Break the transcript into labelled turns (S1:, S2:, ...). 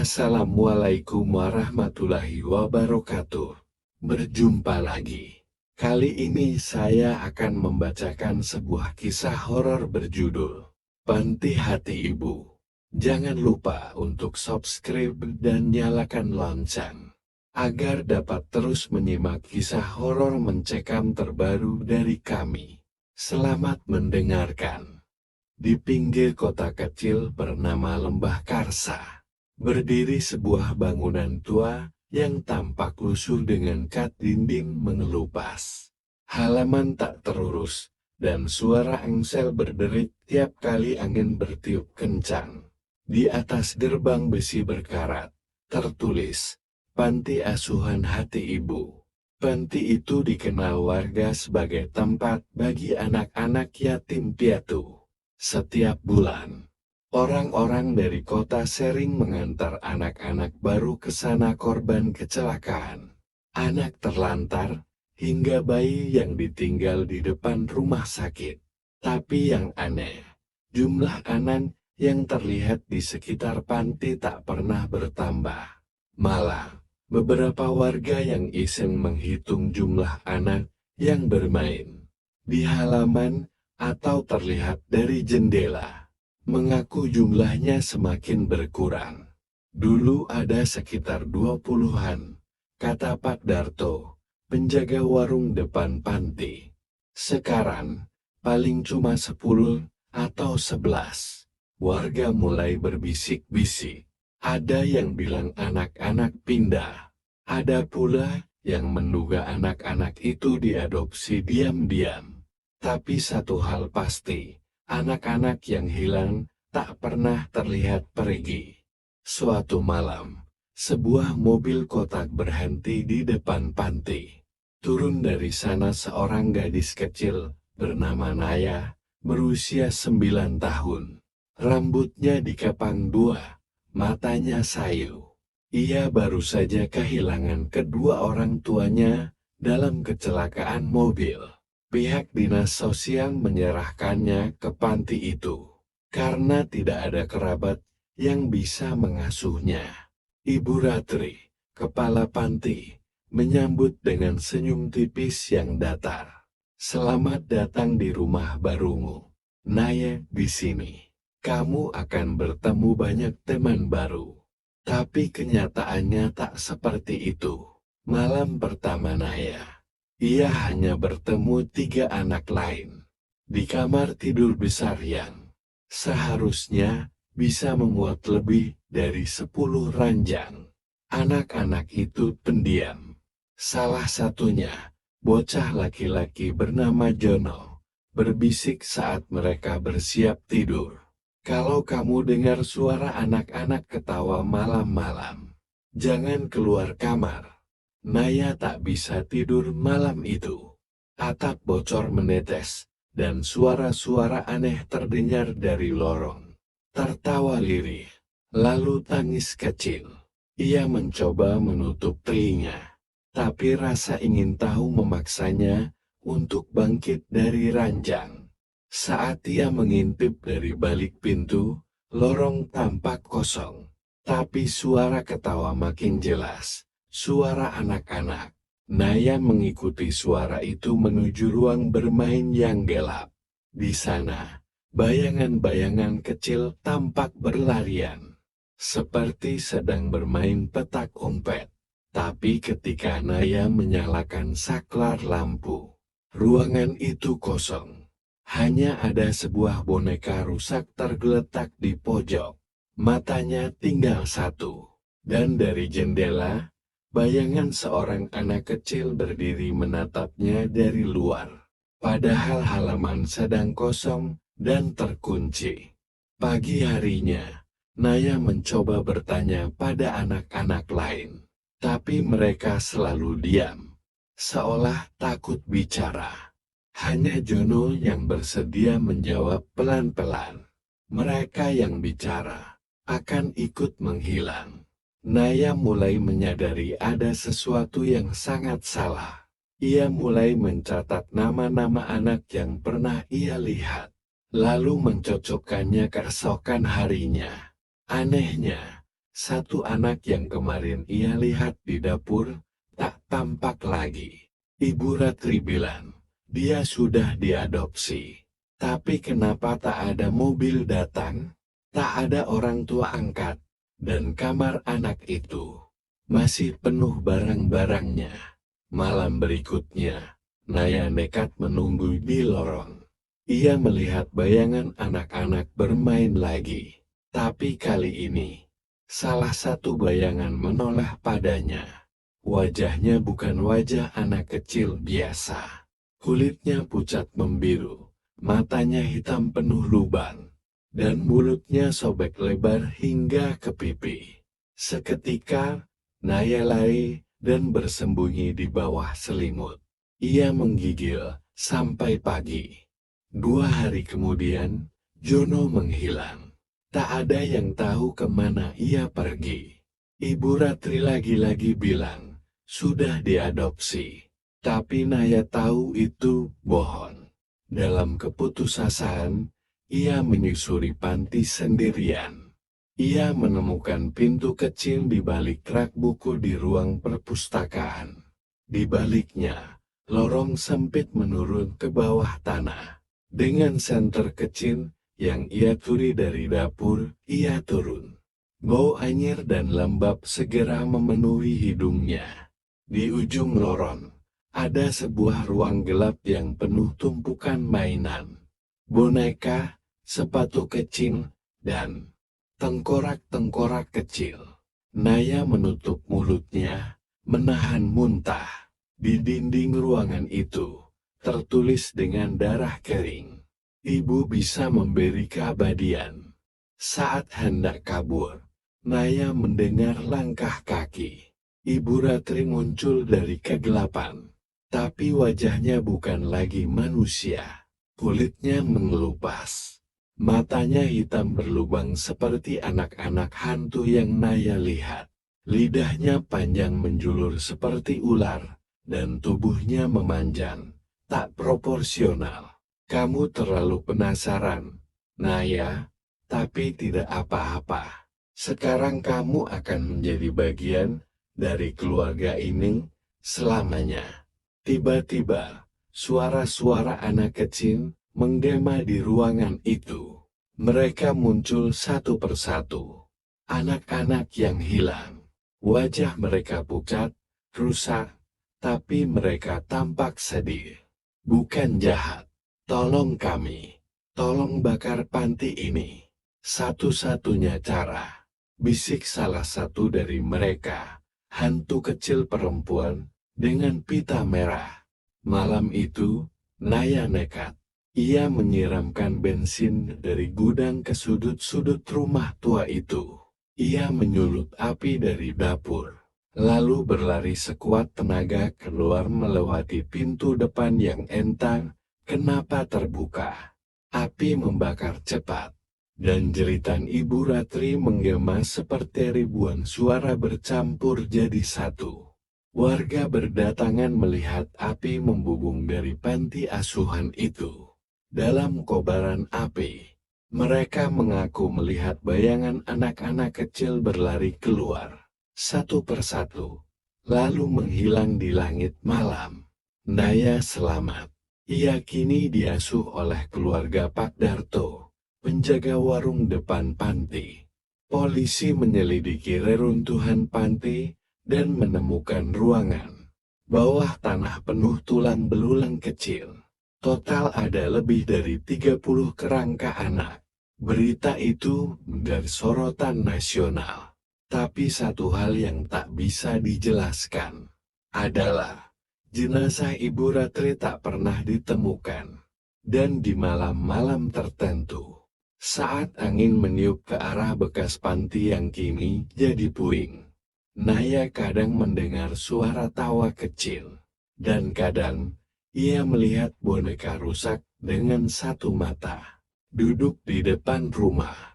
S1: Assalamualaikum warahmatullahi wabarakatuh. Berjumpa lagi. Kali ini saya akan membacakan sebuah kisah horor berjudul Panti Hati Ibu. Jangan lupa untuk subscribe dan nyalakan lonceng agar dapat terus menyimak kisah horor mencekam terbaru dari kami. Selamat mendengarkan. Di pinggir kota kecil bernama Lembah Karsa, berdiri sebuah bangunan tua yang tampak lusuh dengan kat dinding mengelupas. Halaman tak terurus, dan suara engsel berderit tiap kali angin bertiup kencang. Di atas gerbang besi berkarat, tertulis, Panti Asuhan Hati Ibu. Panti itu dikenal warga sebagai tempat bagi anak-anak yatim piatu. Setiap bulan, orang-orang dari kota sering mengantar anak-anak baru ke sana korban kecelakaan, anak terlantar, hingga bayi yang ditinggal di depan rumah sakit. Tapi yang aneh, jumlah anak yang terlihat di sekitar panti tak pernah bertambah. Malah, beberapa warga yang iseng menghitung jumlah anak yang bermain di halaman atau terlihat dari jendela, mengaku jumlahnya semakin berkurang. Dulu ada sekitar 20-an, kata Pak Darto, penjaga warung depan panti. Sekarang, paling cuma 10 atau 11. Warga mulai berbisik-bisik. Ada yang bilang anak-anak pindah. Ada pula yang menduga anak-anak itu diadopsi diam-diam. Tapi satu hal pasti, anak-anak yang hilang tak pernah terlihat pergi. Suatu malam, sebuah mobil kotak berhenti di depan panti. Turun dari sana seorang gadis kecil bernama Naya, berusia 9 tahun. Rambutnya dikepang dua, matanya sayu. Ia baru saja kehilangan kedua orang tuanya dalam kecelakaan mobil. Pihak dinas sosial menyerahkannya ke panti itu karena tidak ada kerabat yang bisa mengasuhnya. Ibu Ratri, kepala panti, menyambut dengan senyum tipis yang datar. Selamat datang di rumah barumu, Naya. Di sini, kamu akan bertemu banyak teman baru. Tapi kenyataannya tak seperti itu. Malam pertama Naya, ia hanya bertemu 3 anak lain di kamar tidur besar yang seharusnya bisa memuat lebih dari 10 ranjang. Anak-anak itu pendiam. Salah satunya, bocah laki-laki bernama Jono, berbisik saat mereka bersiap tidur. Kalau kamu dengar suara anak-anak ketawa malam-malam, jangan keluar kamar. Naya tak bisa tidur malam itu. Atap bocor menetes, dan suara-suara aneh terdengar dari lorong. Tertawa lirih, lalu tangis kecil. Ia mencoba menutup telinga, tapi rasa ingin tahu memaksanya untuk bangkit dari ranjang. Saat ia mengintip dari balik pintu, lorong tampak kosong, tapi suara ketawa makin jelas. Suara anak-anak. Naya mengikuti suara itu menuju ruang bermain yang gelap. Di sana, bayangan-bayangan kecil tampak berlarian, seperti sedang bermain petak umpet. Tapi ketika Naya menyalakan saklar lampu, ruangan itu kosong. Hanya ada sebuah boneka rusak tergeletak di pojok. Matanya tinggal satu. Dan dari jendela, bayangan seorang anak kecil berdiri menatapnya dari luar. Padahal halaman sedang kosong dan terkunci. Pagi harinya, Naya mencoba bertanya pada anak-anak lain. Tapi mereka selalu diam, seolah takut bicara. Hanya Jono yang bersedia menjawab pelan-pelan. Mereka yang bicara akan ikut menghilang. Naya mulai menyadari ada sesuatu yang sangat salah. Ia mulai mencatat nama-nama anak yang pernah ia lihat, lalu mencocokkannya keesokan harinya. Anehnya, Satu anak yang kemarin ia lihat di dapur tak tampak lagi. Ibu Ratri bilang, dia sudah diadopsi. Tapi kenapa tak ada mobil datang? Tak ada orang tua angkat. Dan kamar anak itu masih penuh barang-barangnya. Malam berikutnya, Naya nekat menunggu di lorong. Ia melihat bayangan anak-anak bermain lagi. Tapi kali ini, salah satu bayangan menoleh padanya. Wajahnya bukan wajah anak kecil biasa. Kulitnya pucat membiru, matanya hitam penuh lubang, dan mulutnya sobek lebar hingga ke pipi. Seketika, Naya lari dan bersembunyi di bawah selimut. Ia menggigil sampai pagi. 2 hari kemudian, Jono menghilang. Tak ada yang tahu kemana ia pergi. Ibu Ratri lagi-lagi bilang, sudah diadopsi. Tapi Naya tahu itu bohong. Dalam keputusasaan, ia menyusuri panti sendirian. Ia menemukan pintu kecil di balik rak buku di ruang perpustakaan. Di baliknya, lorong sempit menurun ke bawah tanah. Dengan senter kecil yang ia curi dari dapur, ia turun. Bau anyir dan lembab segera memenuhi hidungnya. Di ujung lorong, ada sebuah ruang gelap yang penuh tumpukan mainan. Boneka, sepatu kecil, dan tengkorak-tengkorak kecil. Naya menutup mulutnya, menahan muntah. Di dinding ruangan itu, tertulis dengan darah kering, ibu bisa memberi keabadian. Saat hendak kabur, Naya mendengar langkah kaki. Ibu Ratri muncul dari kegelapan. Tapi wajahnya bukan lagi manusia. Kulitnya mengelupas. Matanya hitam berlubang seperti anak-anak hantu yang Naya lihat. Lidahnya panjang menjulur seperti ular, dan tubuhnya memanjang, tak proporsional. Kamu terlalu penasaran, Naya, tapi tidak apa-apa. Sekarang kamu akan menjadi bagian dari keluarga ini selamanya. Tiba-tiba, suara-suara anak kecil menggema di ruangan itu. Mereka muncul satu persatu. Anak-anak yang hilang. Wajah mereka pucat, rusak, tapi mereka tampak sedih. Bukan jahat. Tolong kami. Tolong bakar panti ini. Satu-satunya cara. Bisik salah satu dari mereka. Hantu kecil perempuan dengan pita merah. Malam itu, Naya nekat. Ia menyiramkan bensin dari gudang ke sudut-sudut rumah tua itu. Ia menyulut api dari dapur, lalu berlari sekuat tenaga keluar melewati pintu depan yang entang, kenapa terbuka. Api membakar cepat, dan jeritan Ibu Ratri menggema seperti ribuan suara bercampur jadi satu. Warga berdatangan melihat api membubung dari panti asuhan itu. Dalam kobaran api, mereka mengaku melihat bayangan anak-anak kecil berlari keluar, satu persatu, lalu menghilang di langit malam. Naya selamat. Ia kini diasuh oleh keluarga Pak Darto, penjaga warung depan panti. Polisi menyelidiki reruntuhan panti dan menemukan ruangan bawah tanah penuh tulang belulang kecil. Total ada lebih dari 30 kerangka anak. Berita itu menjadi sorotan nasional. Tapi satu hal yang tak bisa dijelaskan adalah jenazah Ibu Ratri tak pernah ditemukan. Dan di malam-malam tertentu, saat angin meniup ke arah bekas panti yang kini jadi puing, Naya kadang mendengar suara tawa kecil, dan kadang ia melihat boneka rusak dengan satu mata, duduk di depan rumah.